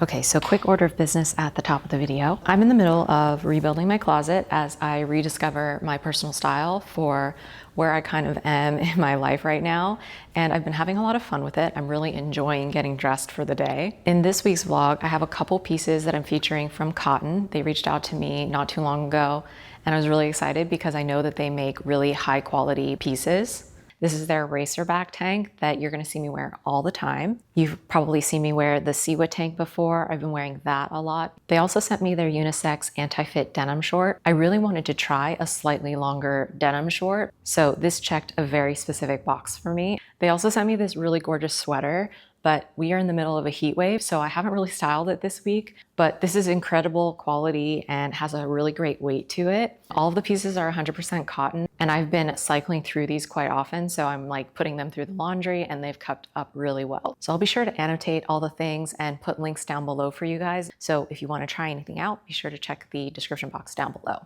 Okay, so quick order of business at the top of the video. I'm in the middle of rebuilding my closet as I rediscover my personal style for where I kind of am in my life right now. And I've been having a lot of fun with it. I'm really enjoying getting dressed for the day. In this week's vlog, I have a couple pieces that I'm featuring from Kotn. They reached out to me not too long ago, and I was really excited because I know that they make really high quality pieces. This is their racerback tank that you're gonna see me wear all the time. You've probably seen me wear the Siwa tank before. I've been wearing that a lot. They also sent me their unisex anti-fit denim short. I really wanted to try a slightly longer denim short, so this checked a very specific box for me. They also sent me this really gorgeous sweater, but we are in the middle of a heat wave, so I haven't really styled it this week, but this is incredible quality and has a really great weight to it. All of the pieces are 100% cotton, and I've been cycling through these quite often, so I'm like putting them through the laundry and they've kept up really well. So I'll be sure to annotate all the things and put links down below for you guys. So if you wanna try anything out, be sure to check the description box down below.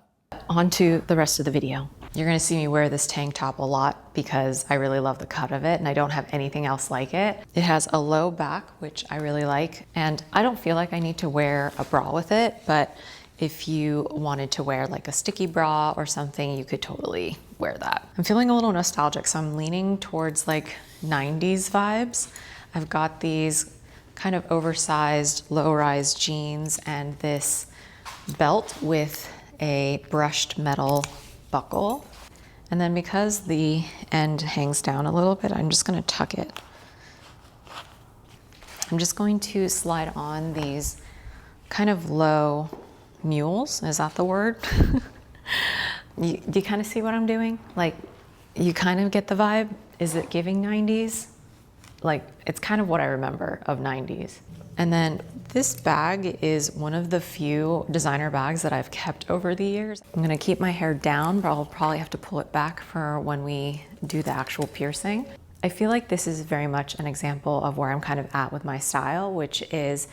On to the rest of the video. You're gonna see me wear this tank top a lot because I really love the cut of it and I don't have anything else like it. It has a low back, which I really like, and I don't feel like I need to wear a bra with it, but if you wanted to wear like a sticky bra or something, you could totally wear that. I'm feeling a little nostalgic, so I'm leaning towards like 90s vibes. I've got these kind of oversized low-rise jeans and this belt with a brushed metal buckle. And then because the end hangs down a little bit, I'm just gonna tuck it. I'm just going to slide on these kind of low mules. Is that the word? Do you kind of see what I'm doing? Like, you kind of get the vibe. Is it giving 90s? Like, it's kind of what I remember of 90s. And then this bag is one of the few designer bags that I've kept over the years. I'm gonna keep my hair down, but I'll probably have to pull it back for when we do the actual piercing. I feel like this is very much an example of where I'm kind of at with my style, which is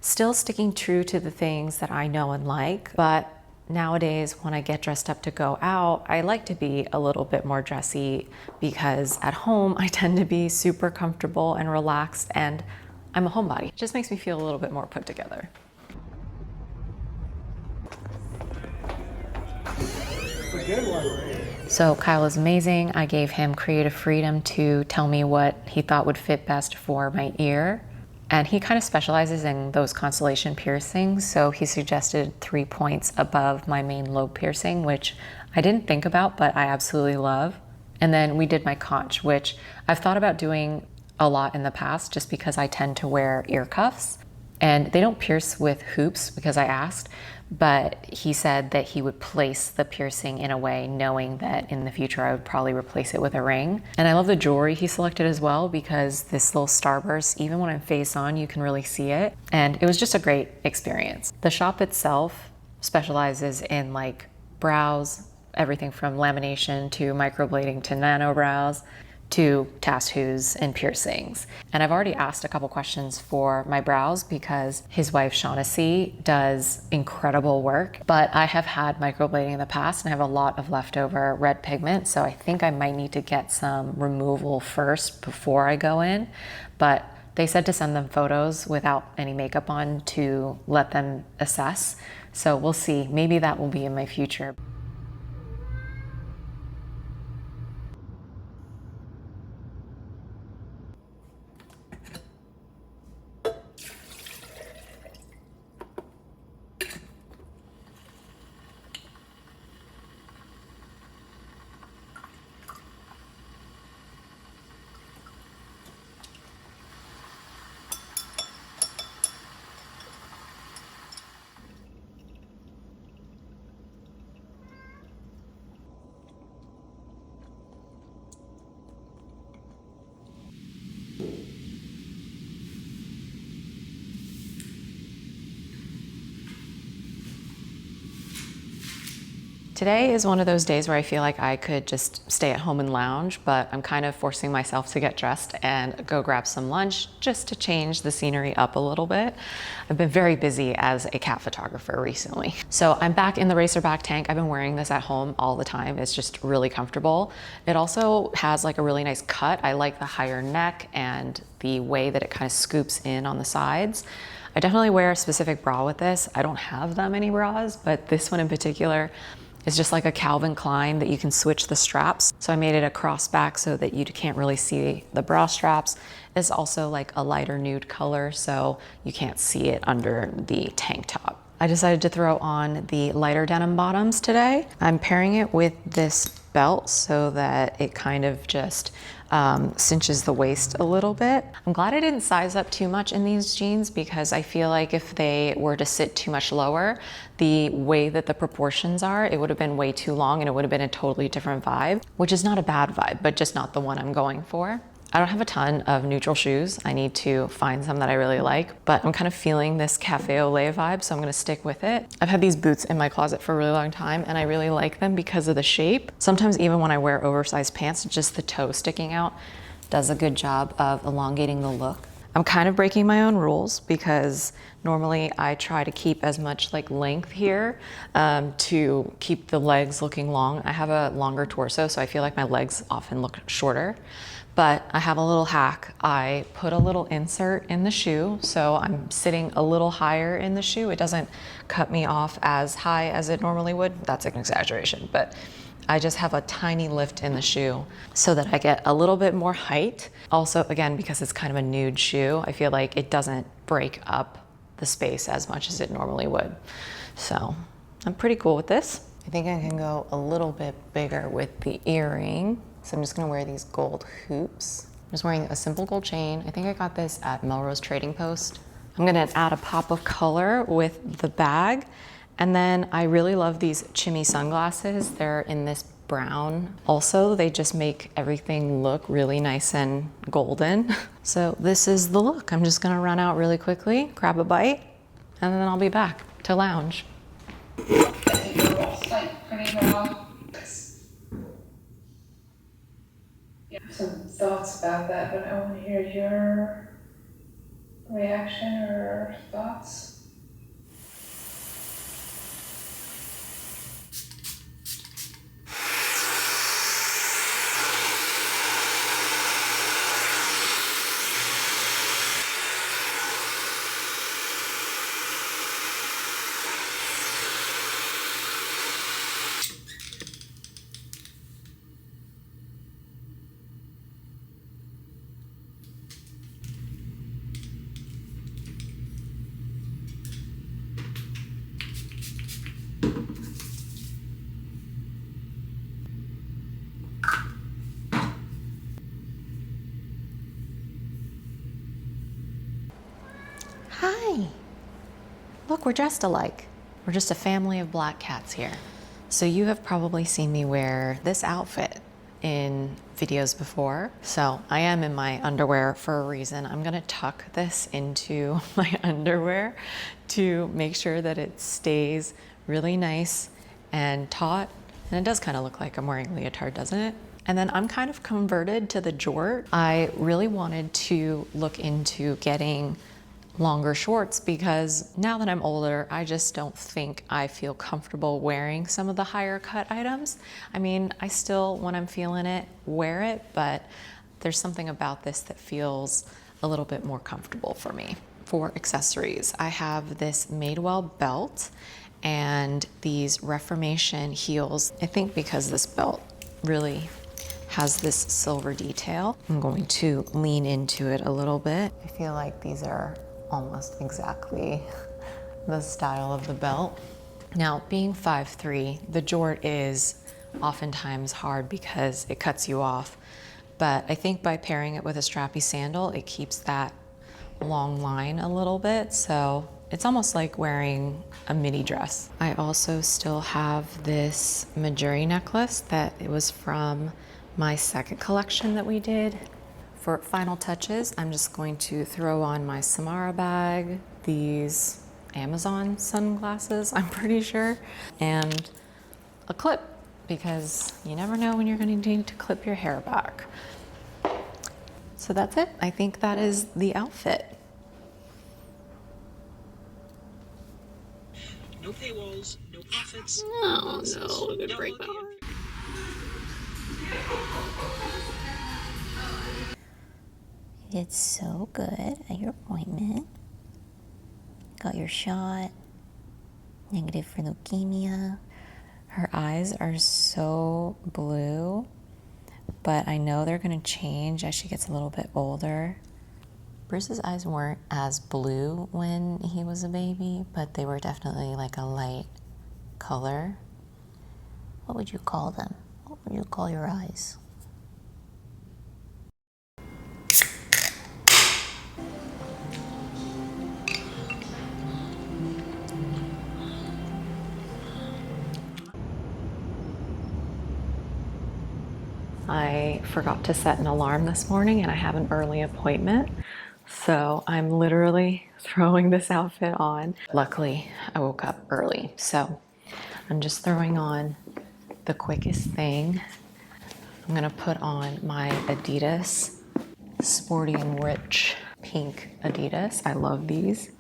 still sticking true to the things that I know and like, but nowadays when I get dressed up to go out, I like to be a little bit more dressy because at home I tend to be super comfortable and relaxed, and I'm a homebody. It just makes me feel a little bit more put together. So Kyle is amazing. I gave him creative freedom to tell me what he thought would fit best for my ear. And he kind of specializes in those constellation piercings. So he suggested 3 points above my main lobe piercing, which I didn't think about, but I absolutely love. And then we did my conch, which I've thought about doing a lot in the past just because I tend to wear ear cuffs, and they don't pierce with hoops because I asked, but he said that he would place the piercing in a way knowing that in the future I would probably replace it with a ring. And I love the jewelry he selected as well because this little starburst, even when I'm face on, you can really see it. And it was just a great experience. The shop itself specializes in like brows, everything from lamination to microblading to nano brows, to tattoos and piercings. And I've already asked a couple questions for my brows because his wife Shaughnessy does incredible work, but I have had microblading in the past and I have a lot of leftover red pigment, so I think I might need to get some removal first before I go in. But they said to send them photos without any makeup on to let them assess. So we'll see, maybe that will be in my future. Today is one of those days where I feel like I could just stay at home and lounge, but I'm kind of forcing myself to get dressed and go grab some lunch just to change the scenery up a little bit. I've been very busy as a cat photographer recently. So I'm back in the racerback tank. I've been wearing this at home all the time. It's just really comfortable. It also has like a really nice cut. I like the higher neck and the way that it kind of scoops in on the sides. I definitely wear a specific bra with this. I don't have that many bras, but this one in particular is just like a Calvin Klein that you can switch the straps. So I made it a cross back so that you can't really see the bra straps. It's also like a lighter nude color, so you can't see it under the tank top. I decided to throw on the lighter denim bottoms today. I'm pairing it with this belt so that it kind of just cinches the waist a little bit. I'm glad I didn't size up too much in these jeans because I feel like if they were to sit too much lower, the way that the proportions are, it would have been way too long and it would have been a totally different vibe, which is not a bad vibe, but just not the one I'm going for. I don't have a ton of neutral shoes. I need to find some that I really like, but I'm kind of feeling this cafe au lait vibe, so I'm gonna stick with it. I've had these boots in my closet for a really long time and I really like them because of the shape. Sometimes even when I wear oversized pants, just the toe sticking out does a good job of elongating the look. I'm kind of breaking my own rules because normally I try to keep as much like length here to keep the legs looking long. I have a longer torso, so I feel like my legs often look shorter. But I have a little hack. I put a little insert in the shoe, so I'm sitting a little higher in the shoe. It doesn't cut me off as high as it normally would. That's an exaggeration, but I just have a tiny lift in the shoe so that I get a little bit more height. Also, again, because it's kind of a nude shoe, I feel like it doesn't break up the space as much as it normally would. So I'm pretty cool with this. I think I can go a little bit bigger with the earring. So I'm just gonna wear these gold hoops. I'm just wearing a simple gold chain. I think I got this at Melrose Trading Post. I'm gonna add a pop of color with the bag. And then I really love these Chimmy sunglasses. They're in this brown. Also, they just make everything look really nice and golden. So this is the look. I'm just gonna run out really quickly, grab a bite, and then I'll be back to lounge. Some thoughts about that, but I want to hear your reaction or thoughts. Hi. Look, we're dressed alike. We're just a family of black cats here. So you have probably seen me wear this outfit in videos before. So I am in my underwear for a reason. I'm gonna tuck this into my underwear to make sure that it stays really nice and taut. And it does kind of look like I'm wearing a leotard, doesn't it? And then I'm kind of converted to the jort. I really wanted to look into getting longer shorts because now that I'm older, I just don't think I feel comfortable wearing some of the higher cut items. I mean, I still, when I'm feeling it, wear it, but there's something about this that feels a little bit more comfortable for me. For accessories, I have this Madewell belt and these Reformation heels. I think because this belt really has this silver detail, I'm going to lean into it a little bit. I feel like these are almost exactly the style of the belt. Now, being 5'3", the jort is oftentimes hard because it cuts you off, but I think by pairing it with a strappy sandal, it keeps that long line a little bit, so it's almost like wearing a mini dress. I also still have this Majuri necklace that it was from my second collection that we did. For final touches, I'm just going to throw on my Samara bag, these Amazon sunglasses, I'm pretty sure, and a clip, because you never know when you're going to need to clip your hair back. So that's it. I think that is the outfit. No paywalls, no profits. Oh no, I'm gonna break my heart. Did so good at your appointment. Got your shot. Negative for leukemia. Her eyes are so blue, but I know they're gonna change as she gets a little bit older. Bruce's eyes weren't as blue when he was a baby, but they were definitely like a light color. What would you call them? What would you call your eyes? I forgot to set an alarm this morning and I have an early appointment. So I'm literally throwing this outfit on. Luckily, I woke up early. So I'm just throwing on the quickest thing. I'm gonna put on my Adidas Sporty and Rich pink Adidas. I love these.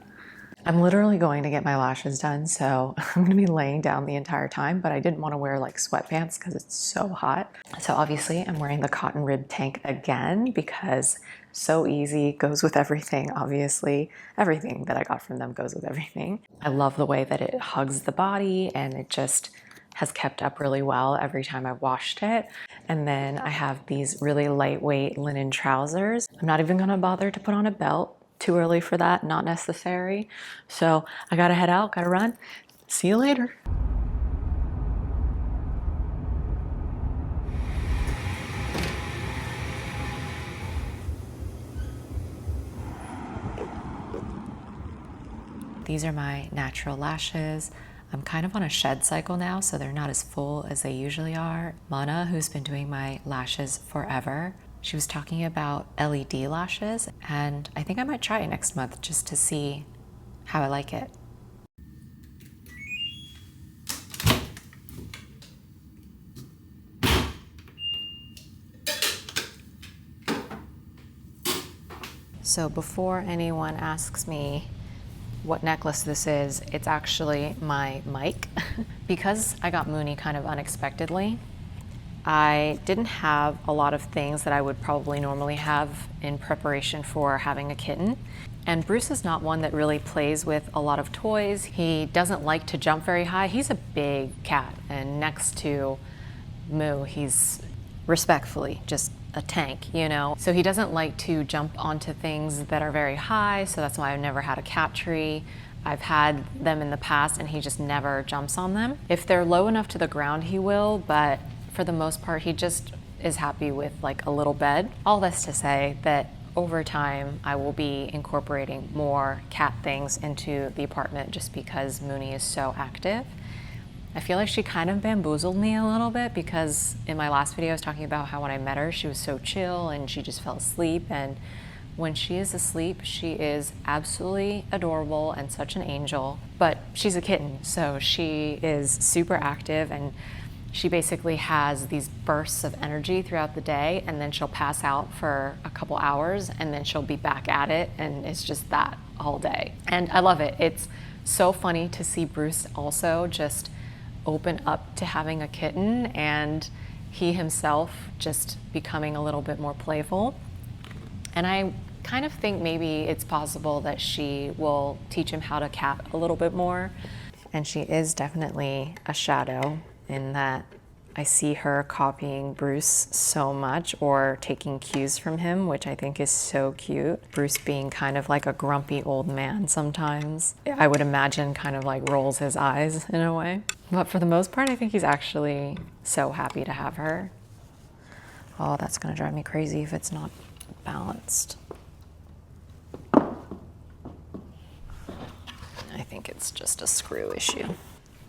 I'm literally going to get my lashes done, so I'm gonna be laying down the entire time, but I didn't want to wear like sweatpants because it's so hot. So obviously I'm wearing the cotton rib tank again because so easy, goes with everything, obviously. Everything that I got from them goes with everything. I love the way that it hugs the body and it just has kept up really well every time I've washed it. And then I have these really lightweight linen trousers. I'm not even gonna bother to put on a belt. Too early for that, not necessary. So I gotta head out, gotta run. See you later. These are my natural lashes. I'm kind of on a shed cycle now, so they're not as full as they usually are. Mana, who's been doing my lashes forever, she was talking about LED lashes, and I think I might try it next month just to see how I like it. So before anyone asks me what necklace this is, it's actually my mic. Because I got Mooney kind of unexpectedly, I didn't have a lot of things that I would probably normally have in preparation for having a kitten. And Bruce is not one that really plays with a lot of toys. He doesn't like to jump very high. He's a big cat, and next to Moo, he's respectfully just a tank, you know? So he doesn't like to jump onto things that are very high, so that's why I've never had a cat tree. I've had them in the past and he just never jumps on them. If they're low enough to the ground, he will, but for the most part, he just is happy with like a little bed. All this to say that over time, I will be incorporating more cat things into the apartment just because Mooney is so active. I feel like she kind of bamboozled me a little bit because in my last video I was talking about how when I met her she was so chill and she just fell asleep, and when she is asleep she is absolutely adorable and such an angel. But she's a kitten, so she is super active and she basically has these bursts of energy throughout the day, and then she'll pass out for a couple hours and then she'll be back at it, and it's just that all day. And I love it. It's so funny to see Bruce also just open up to having a kitten and he himself just becoming a little bit more playful. And I kind of think maybe it's possible that she will teach him how to cat a little bit more. And she is definitely a shadow in that I see her copying Bruce so much or taking cues from him, which I think is so cute. Bruce being kind of like a grumpy old man sometimes. I would imagine kind of like rolls his eyes in a way. But for the most part, I think he's actually so happy to have her. Oh, that's gonna drive me crazy if it's not balanced. I think it's just a screw issue.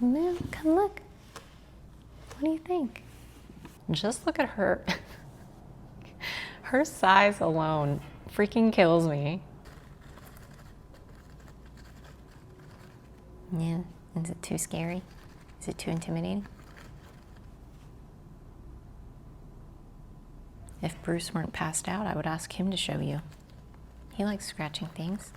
Moo, come look. What do you think? Just look at her. Her size alone freaking kills me. Yeah, is it too scary? Is it too intimidating? If Bruce weren't passed out, I would ask him to show you. He likes scratching things.